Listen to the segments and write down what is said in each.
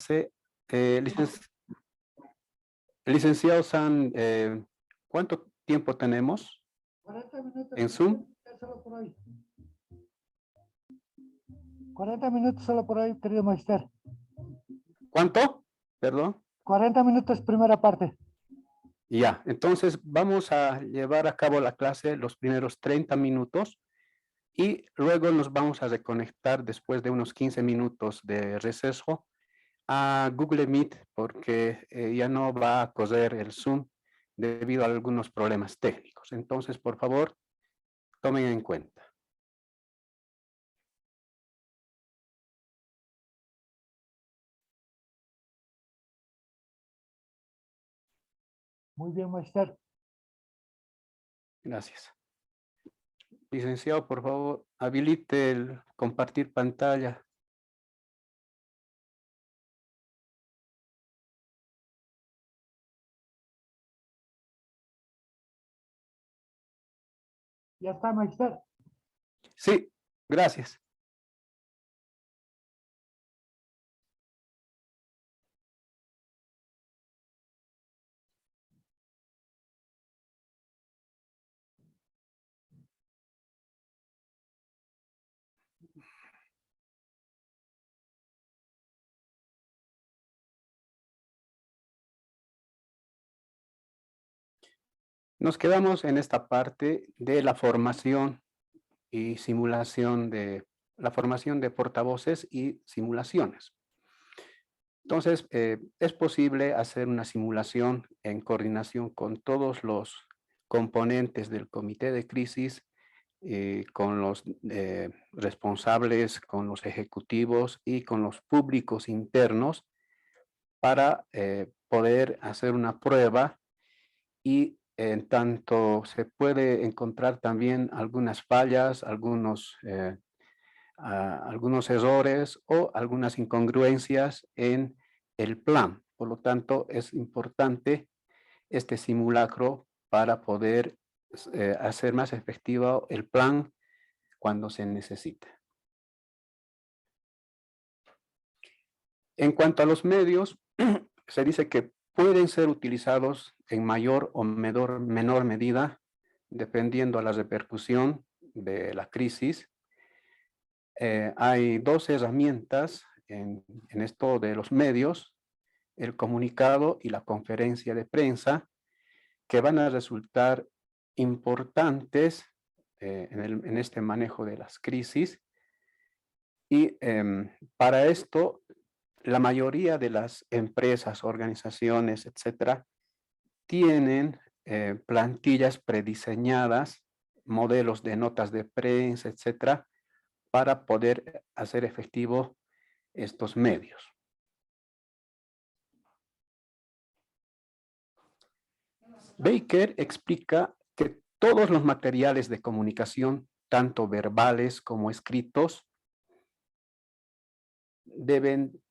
Eh, licenci- Licenciado San, ¿cuánto tiempo tenemos 40 minutos. en Zoom? Solo por hoy. 40 minutos solo por hoy, querido magister. ¿Cuánto? Perdón. 40 minutos primera parte. Ya, entonces vamos a llevar a cabo la clase los primeros 30 minutos y luego nos vamos a reconectar después de unos 15 minutos de receso a Google Meet porque ya no va a correr el Zoom debido a algunos problemas técnicos. Entonces, por favor, tomen en cuenta. Muy bien, magister. Gracias. Licenciado, por favor, habilite el compartir pantalla. Ya está, magister. Sí, gracias. Nos quedamos en esta parte de la formación y simulación la formación de portavoces y simulaciones. Entonces, es posible hacer una simulación en coordinación con todos los componentes del comité de crisis, con los responsables, con los ejecutivos y con los públicos internos para poder hacer una prueba y en tanto se puede encontrar también algunas fallas, algunos errores o algunas incongruencias en el plan. Por lo tanto, es importante este simulacro para poder hacer más efectivo el plan cuando se necesite. En cuanto a los medios, se dice que pueden ser utilizados en mayor o menor medida, dependiendo de la repercusión de la crisis. Hay dos herramientas en esto de los medios, el comunicado y la conferencia de prensa, que van a resultar importantes en este manejo de las crisis. Y para esto, la mayoría de las empresas, organizaciones, etcétera, tienen plantillas prediseñadas, modelos de notas de prensa, etcétera, para poder hacer efectivo estos medios. Baker explica que todos los materiales de comunicación, tanto verbales como escritos, deben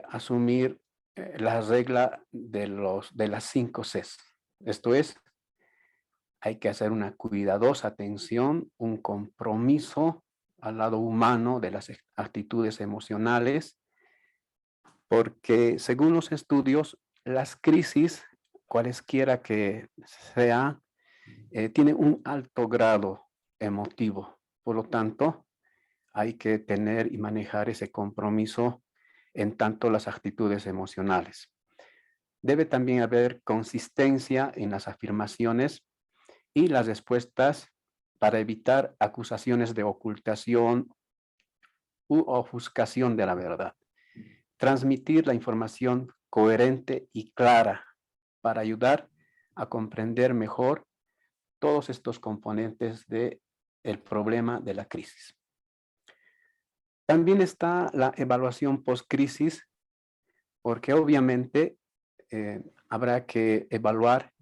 asumir la regla de las 5 Cs. Esto es, hay que hacer una cuidadosa atención, un compromiso al lado humano de las actitudes emocionales, porque según los estudios, las crisis, cualesquiera que sea, tienen un alto grado emotivo. Por lo tanto, hay que tener y manejar ese compromiso en tanto las actitudes emocionales. Debe también haber consistencia en las afirmaciones y las respuestas para evitar acusaciones de ocultación u ofuscación de la verdad. Transmitir la información coherente y clara para ayudar a comprender mejor todos estos componentes del problema de la crisis. También está la evaluación post-crisis, porque obviamente habrá que evaluar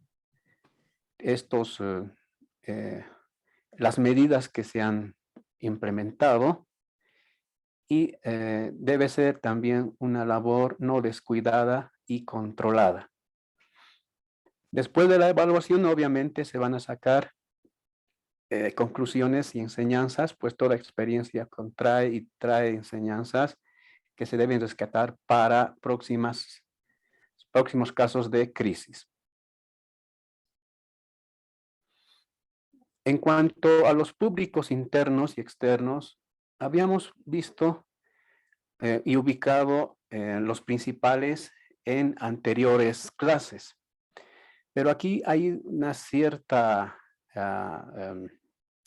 las medidas que se han implementado y debe ser también una labor no descuidada y controlada. Después de la evaluación, obviamente, se van a sacar conclusiones y enseñanzas, pues toda experiencia contrae y trae enseñanzas que se deben rescatar para próximos casos de crisis. En cuanto a los públicos internos y externos, habíamos visto y ubicado los principales en anteriores clases. Pero aquí hay una cierta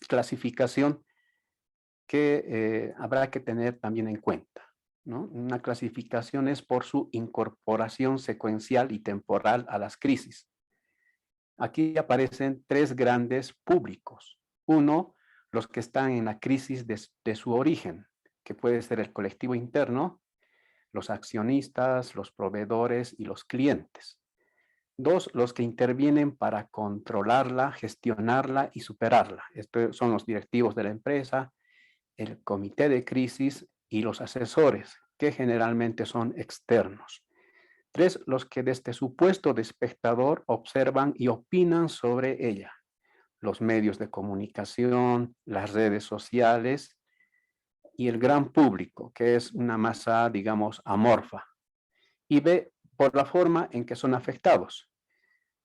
clasificación que habrá que tener también en cuenta, ¿no? Una clasificación es por su incorporación secuencial y temporal a las crisis. Aquí aparecen tres grandes públicos. Uno, los que están en la crisis de su origen, que puede ser el colectivo interno, los accionistas, los proveedores y los clientes. Dos, los que intervienen para controlarla, gestionarla y superarla. Estos son los directivos de la empresa, el comité de crisis y los asesores, que generalmente son externos. Tres, los que desde su puesto de espectador observan y opinan sobre ella. Los medios de comunicación, las redes sociales y el gran público, que es una masa, digamos, amorfa. Y ve por la forma en que son afectados.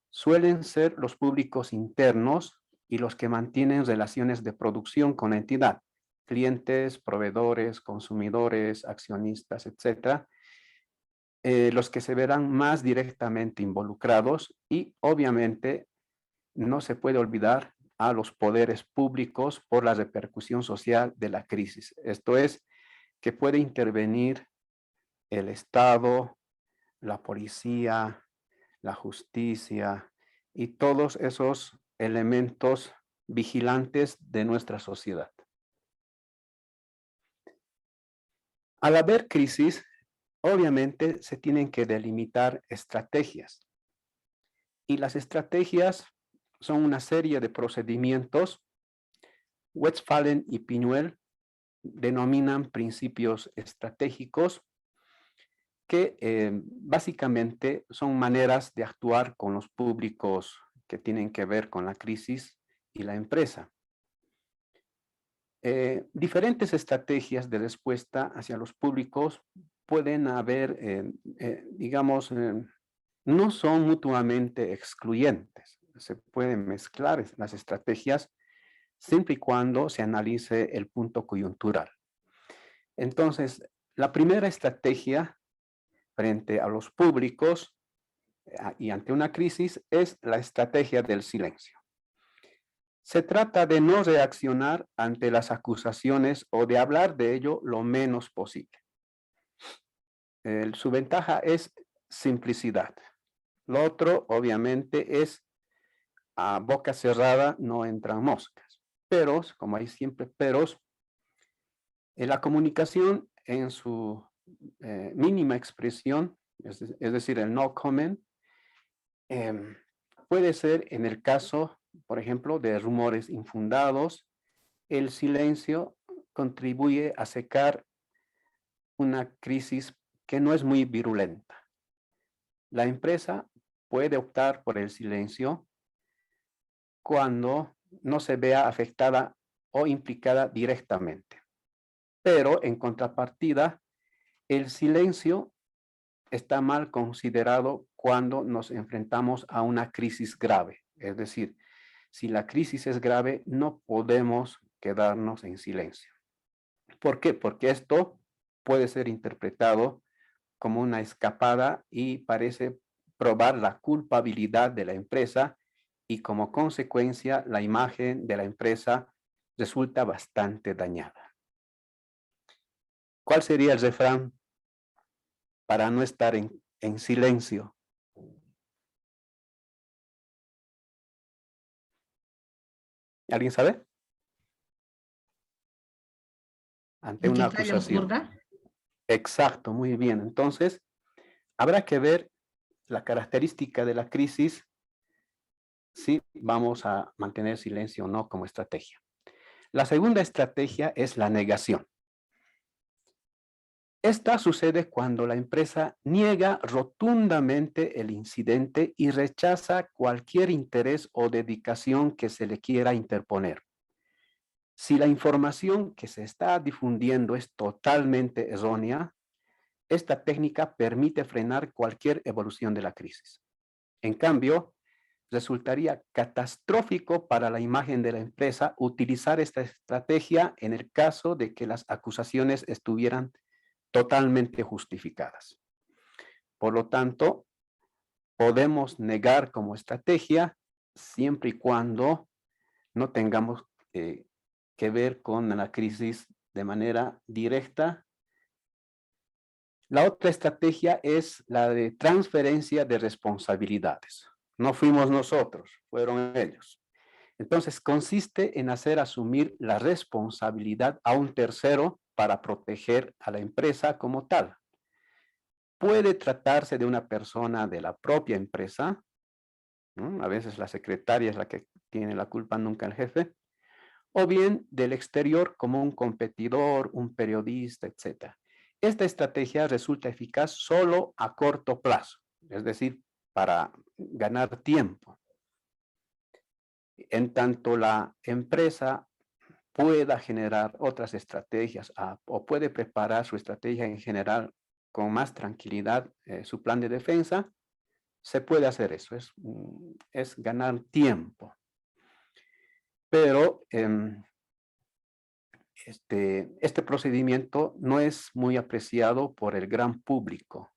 Suelen ser los públicos internos y los que mantienen relaciones de producción con la entidad, clientes, proveedores, consumidores, accionistas, etcétera, los que se verán más directamente involucrados y obviamente no se puede olvidar a los poderes públicos por la repercusión social de la crisis. Esto es, que puede intervenir el Estado, la policía, la justicia y todos esos elementos vigilantes de nuestra sociedad. Al haber crisis, obviamente se tienen que delimitar estrategias. Y las estrategias son una serie de procedimientos. Westphalen y Pinuel denominan principios estratégicos que básicamente son maneras de actuar con los públicos que tienen que ver con la crisis y la empresa. Diferentes estrategias de respuesta hacia los públicos pueden haber, digamos, no son mutuamente excluyentes. Se pueden mezclar las estrategias siempre y cuando se analice el punto coyuntural. Entonces, la primera estrategia frente a los públicos y ante una crisis es la estrategia del silencio. Se trata de no reaccionar ante las acusaciones o de hablar de ello lo menos posible. Su ventaja es simplicidad. Lo otro, obviamente, es a boca cerrada no entran moscas. Peros, como hay siempre peros, en la comunicación en su mínima expresión, es decir, el no comment, puede ser en el caso, por ejemplo, de rumores infundados, el silencio contribuye a secar una crisis que no es muy virulenta. La empresa puede optar por el silencio cuando no se vea afectada o implicada directamente. Pero en contrapartida, el silencio está mal considerado cuando nos enfrentamos a una crisis grave. Es decir, si la crisis es grave, no podemos quedarnos en silencio. ¿Por qué? Porque esto puede ser interpretado como una escapada y parece probar la culpabilidad de la empresa y como consecuencia la imagen de la empresa resulta bastante dañada. ¿Cuál sería el refrán para no estar en silencio? ¿Alguien sabe? Ante El que una calla acusación. otorga. Exacto, muy bien. Entonces, habrá que ver la característica de la crisis si vamos a mantener silencio o no como estrategia. La segunda estrategia es la negación. Esta sucede cuando la empresa niega rotundamente el incidente y rechaza cualquier interés o dedicación que se le quiera interponer. Si la información que se está difundiendo es totalmente errónea, esta técnica permite frenar cualquier evolución de la crisis. En cambio, resultaría catastrófico para la imagen de la empresa utilizar esta estrategia en el caso de que las acusaciones estuvieran totalmente justificadas. Por lo tanto, podemos negar como estrategia siempre y cuando no tengamos que ver con la crisis de manera directa. La otra estrategia es la de transferencia de responsabilidades. No fuimos nosotros, fueron ellos. Entonces, consiste en hacer asumir la responsabilidad a un tercero para proteger a la empresa como tal. Puede tratarse de una persona de la propia empresa, ¿no? A veces la secretaria es la que tiene la culpa, nunca el jefe, o bien del exterior como un competidor, un periodista, etc. Esta estrategia resulta eficaz solo a corto plazo, es decir, para ganar tiempo. En tanto la empresa pueda generar otras estrategias o puede preparar su estrategia en general con más tranquilidad, su plan de defensa, se puede hacer eso, es ganar tiempo. Pero este procedimiento no es muy apreciado por el gran público,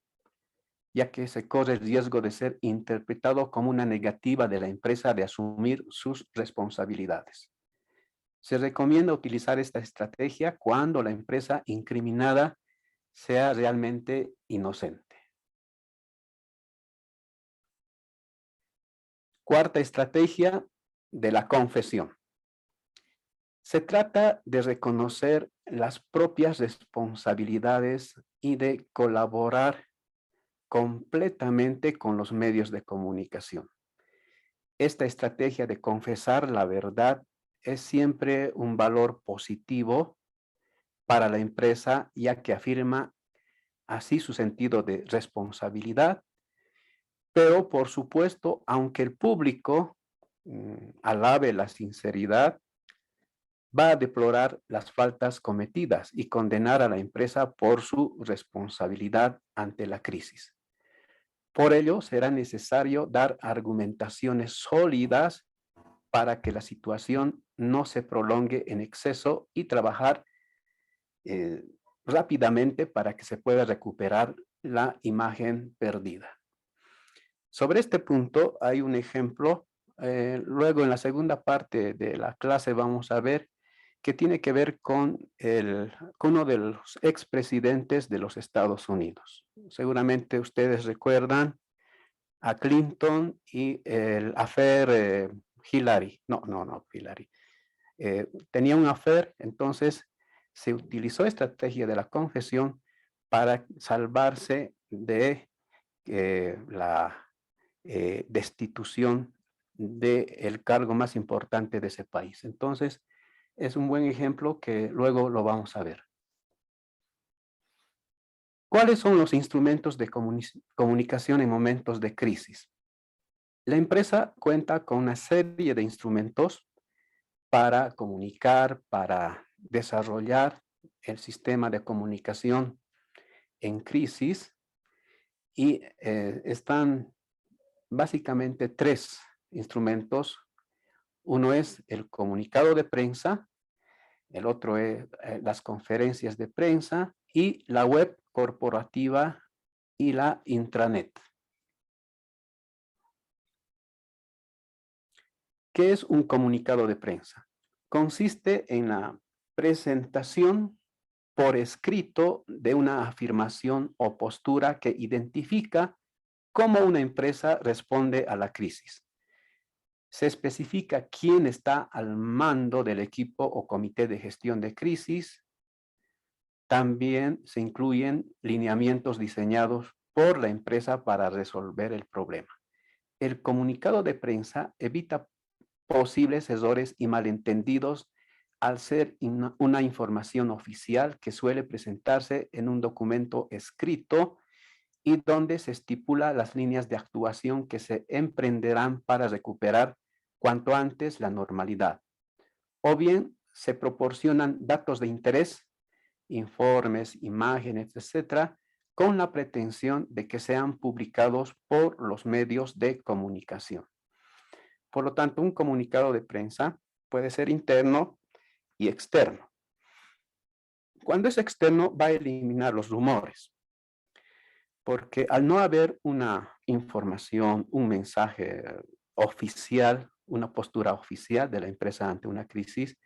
ya que se corre el riesgo de ser interpretado como una negativa de la empresa de asumir sus responsabilidades. Se recomienda utilizar esta estrategia cuando la empresa incriminada sea realmente inocente. Cuarta estrategia, de la confesión. Se trata de reconocer las propias responsabilidades y de colaborar completamente con los medios de comunicación. Esta estrategia de confesar la verdad es siempre un valor positivo para la empresa, ya que afirma así su sentido de responsabilidad, pero por supuesto, aunque el público alabe la sinceridad, va a deplorar las faltas cometidas y condenar a la empresa por su responsabilidad ante la crisis. Por ello, será necesario dar argumentaciones sólidas para que la situación no se prolongue en exceso y trabajar rápidamente para que se pueda recuperar la imagen perdida. Sobre este punto hay un ejemplo. Luego en la segunda parte de la clase vamos a ver que tiene que ver con uno de los expresidentes de los Estados Unidos. Seguramente ustedes recuerdan a Clinton y el affair Hillary. No, Hillary. Tenía un affair, entonces se utilizó estrategia de la confesión para salvarse de la destitución del cargo más importante de ese país. Entonces, es un buen ejemplo que luego lo vamos a ver. ¿Cuáles son los instrumentos de comunicación en momentos de crisis? La empresa cuenta con una serie de instrumentos para comunicar, para desarrollar el sistema de comunicación en crisis y están básicamente tres instrumentos. Uno es el comunicado de prensa, el otro es las conferencias de prensa y la web corporativa y la intranet. ¿Qué es un comunicado de prensa? Consiste en la presentación por escrito de una afirmación o postura que identifica cómo una empresa responde a la crisis. Se especifica quién está al mando del equipo o comité de gestión de crisis. También se incluyen lineamientos diseñados por la empresa para resolver el problema. El comunicado de prensa evita posibles errores y malentendidos al ser una información oficial que suele presentarse en un documento escrito y donde se estipula las líneas de actuación que se emprenderán para recuperar cuanto antes la normalidad. O bien se proporcionan datos de interés, informes, imágenes, etcétera, con la pretensión de que sean publicados por los medios de comunicación. Por lo tanto, un comunicado de prensa puede ser interno y externo. Cuando es externo, va a eliminar los rumores, porque al no haber una información, un mensaje oficial, una postura oficial de la empresa ante una crisis,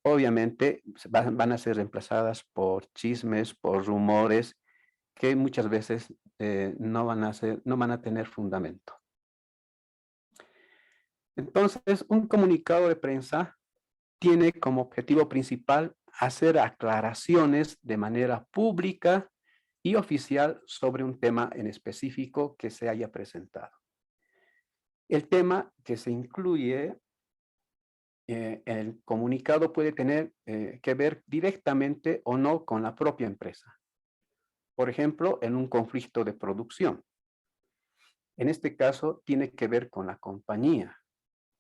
obviamente van a ser reemplazadas por chismes, por rumores, que muchas veces no van a tener fundamento. Entonces, un comunicado de prensa tiene como objetivo principal hacer aclaraciones de manera pública y oficial sobre un tema en específico que se haya presentado. El tema que se incluye en el comunicado puede tener que ver directamente o no con la propia empresa. Por ejemplo, en un conflicto de producción. En este caso, tiene que ver con la compañía,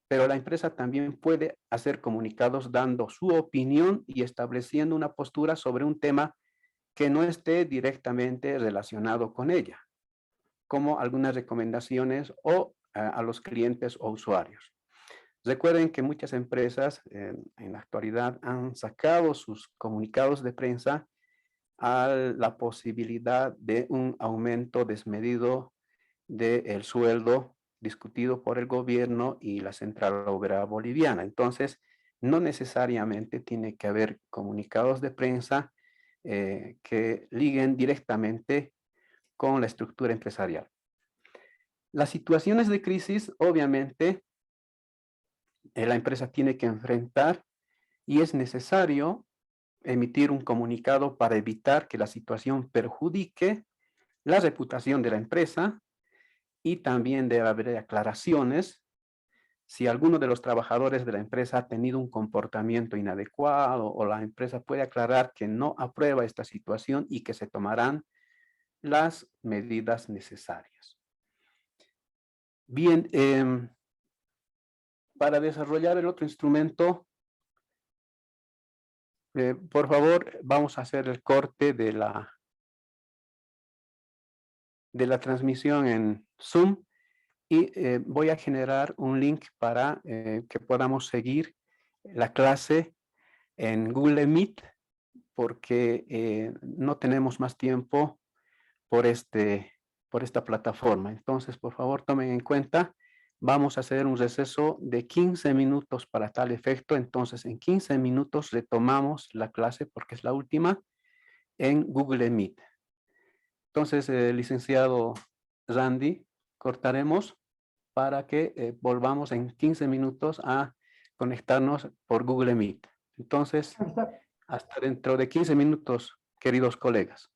pero la empresa también puede hacer comunicados dando su opinión y estableciendo una postura sobre un tema que no esté directamente relacionado con ella, como algunas recomendaciones o a los clientes o usuarios. Recuerden que muchas empresas en la actualidad han sacado sus comunicados de prensa a la posibilidad de un aumento desmedido del sueldo discutido por el gobierno y la Central Obrera Boliviana. Entonces, no necesariamente tiene que haber comunicados de prensa que liguen directamente con la estructura empresarial. Las situaciones de crisis, obviamente, la empresa tiene que enfrentar y es necesario emitir un comunicado para evitar que la situación perjudique la reputación de la empresa y también debe haber aclaraciones si alguno de los trabajadores de la empresa ha tenido un comportamiento inadecuado o la empresa puede aclarar que no aprueba esta situación y que se tomarán las medidas necesarias. Bien, para desarrollar el otro instrumento, por favor, vamos a hacer el corte de la transmisión en Zoom y voy a generar un link para que podamos seguir la clase en Google Meet porque no tenemos más tiempo por esta plataforma. Entonces, por favor, tomen en cuenta, vamos a hacer un receso de 15 minutos para tal efecto. Entonces, en 15 minutos retomamos la clase porque es la última en Google Meet. Entonces, licenciado Randy, cortaremos para que volvamos en 15 minutos a conectarnos por Google Meet. Entonces, hasta dentro de 15 minutos, queridos colegas.